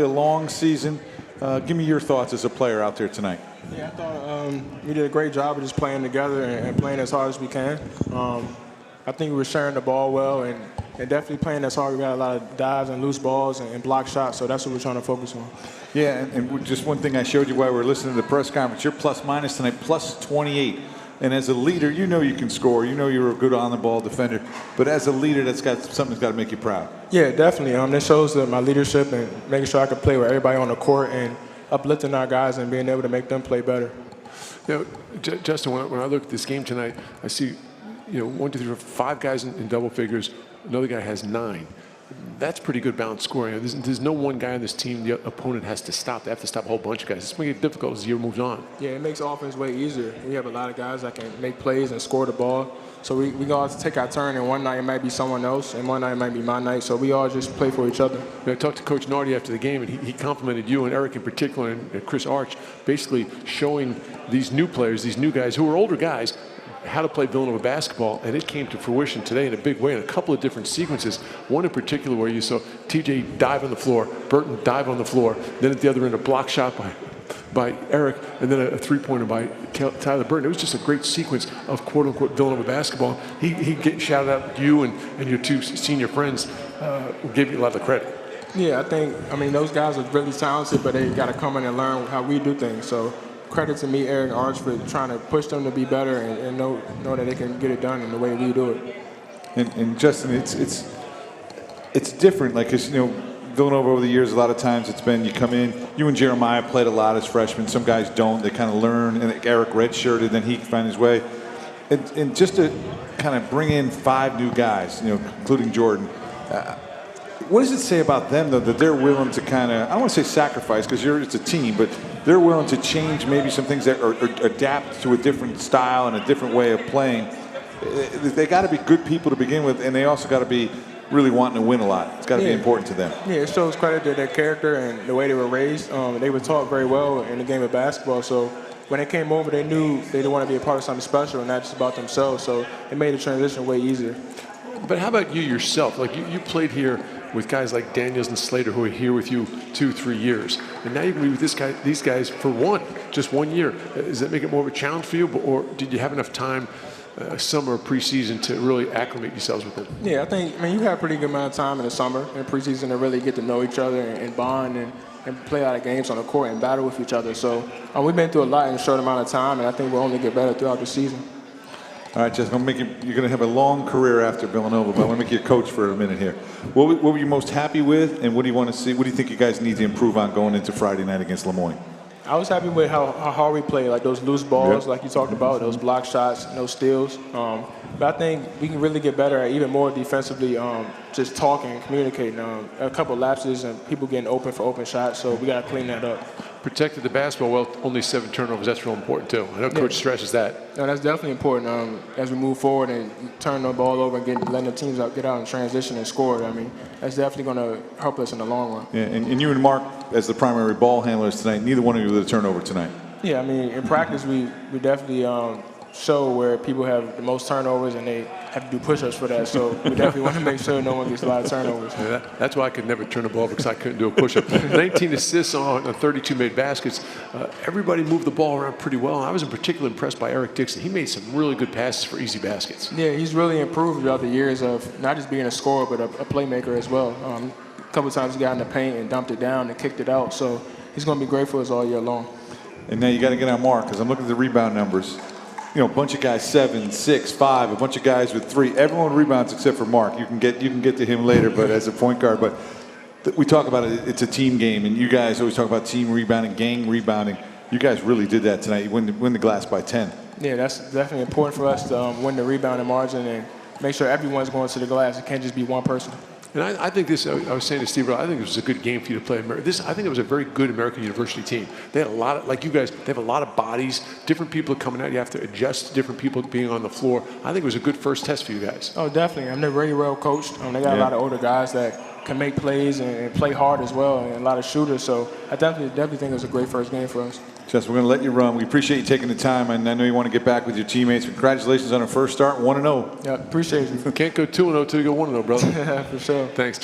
A long season. Give me your thoughts as a player out there tonight. Yeah, I thought we did a great job of just playing together and playing as hard as we can. I think we were sharing the ball well and definitely playing as hard. We got a lot of dives and loose balls and block shots, so that's what we're trying to focus on. Yeah, and just one thing I showed you while we were listening to the press conference, you're plus-minus tonight, plus 28. And as a leader, you know you can score. You know you're a good on-the-ball defender. But as a leader, something that's got to make you proud. Yeah, definitely. That shows my leadership and making sure I can play with everybody on the court and uplifting our guys and being able to make them play better. You know, Justin, when I look at this game tonight, I see, 1, 2, 3, 4, 5 guys in double figures. Another guy has 9. That's pretty good balanced scoring. There's no one guy on this team the opponent has to stop. They have to stop a whole bunch of guys. It's making it difficult as the year moves on. Yeah, it makes offense way easier. We have a lot of guys that can make plays and score the ball. So we all take our turn, and one night it might be someone else, and one night it might be my night. So we all just play for each other. I talked to Coach Nardi after the game, and he complimented you and Eric in particular and Chris Arch, basically showing these new players, these new guys who are older guys, how to play Villanova basketball, and it came to fruition today in a big way in a couple of different sequences. One in particular where you saw TJ dive on the floor, Burton dive on the floor, then at the other end a block shot by Eric, and then a three-pointer by Tyler Burton. It was just a great sequence of quote-unquote Villanova basketball. He shouted out you and your 2 senior friends, gave you a lot of credit. Yeah, I mean, those guys are really talented, but they got to come in and learn how we do things. So credit to me, Eric and Arch, for trying to push them to be better and know that they can get it done in the way we do it. And Justin, it's different. Like, cause, Villanova over the years, a lot of times it's been you come in. You and Jeremiah played a lot as freshmen. Some guys don't. They kind of learn. And Eric redshirted, then he can find his way. And just to kind of bring in 5 new guys, including Jordan. What does it say about them, though, that they're willing to kind of, I don't want to say sacrifice because it's a team, but they're willing to change maybe some things that or adapt to a different style and a different way of playing. They got to be good people to begin with, and they also got to be really wanting to win a lot. It's got to be important to them. Yeah, it shows credit to their character and the way they were raised. They were taught very well in the game of basketball, so when they came over, they knew they didn't want to be a part of something special and not just about themselves, so it made the transition way easier. But how about you yourself? Like you played here with guys like Daniels and Slater who are here with you 2-3 years. And now you're going to be with these guys for just one year. Does that make it more of a challenge for you? Or did you have enough time, summer, preseason, to really acclimate yourselves with them? Yeah, you have a pretty good amount of time in the summer and preseason to really get to know each other and bond and play a lot of games on the court and battle with each other. So we've been through a lot in a short amount of time, and I think we'll only get better throughout the season. All right, Justin, you're going to have a long career after Villanova, but I want to make you a coach for a minute here. What were you most happy with, and what do you want to see? What do you think you guys need to improve on going into Friday night against Lemoyne? I was happy with how hard we played, like those loose balls, like you talked about, those block shots, no steals. But I think we can really get better at even more defensively, just talking and communicating. A couple lapses and people getting open for open shots, so we got to clean that up. Protected the basketball well, only 7 turnovers. That's real important too. I know Coach stresses that. No, that's definitely important as we move forward and turn the ball over and letting the teams get out and transition and score. I mean, that's definitely going to help us in the long run. Yeah, and you and Mark, as the primary ball handlers tonight, neither one of you with a turnover tonight. Yeah, I mean, in practice, we definitely show where people have the most turnovers and they have to do push-ups for that. So we definitely want to make sure no one gets a lot of turnovers. Yeah, that's why I could never turn the ball over, because I couldn't do a push-up. 19 assists on 32 made baskets. Everybody moved the ball around pretty well. I was in particular impressed by Eric Dixon. He made some really good passes for easy baskets. Yeah, he's really improved throughout the years of not just being a scorer, but a playmaker as well. A couple of times he got in the paint and dumped it down and kicked it out. So he's going to be great for us all year long. And now you got to get on Mark, because I'm looking at the rebound numbers. A bunch of guys 7, 6, 5, a bunch of guys with 3. Everyone rebounds except for Mark. You can get to him later, but as a point guard. But we talk about it. It's a team game, and you guys always talk about team rebounding, gang rebounding. You guys really did that tonight. You win the glass by 10. Yeah, that's definitely important for us to win the rebounding margin and make sure everyone's going to the glass. It can't just be one person. And I think this, I was saying to Steve, I think it was a good game for you to play. I think it was a very good American University team. They had a lot of, like you guys, they have a lot of bodies, different people coming out. You have to adjust to different people being on the floor. I think it was a good first test for you guys. Oh, definitely. They're very well coached. They got a lot of older guys that can make plays and play hard as well, and a lot of shooters. So I definitely think it was a great first game for us. Jess, we're going to let you run. We appreciate you taking the time, and I know you want to get back with your teammates. Congratulations on a first start, 1-0. Yeah, appreciate you. Can't go 2-0 till you go 1-0, brother. Yeah, for sure. Thanks, Jess.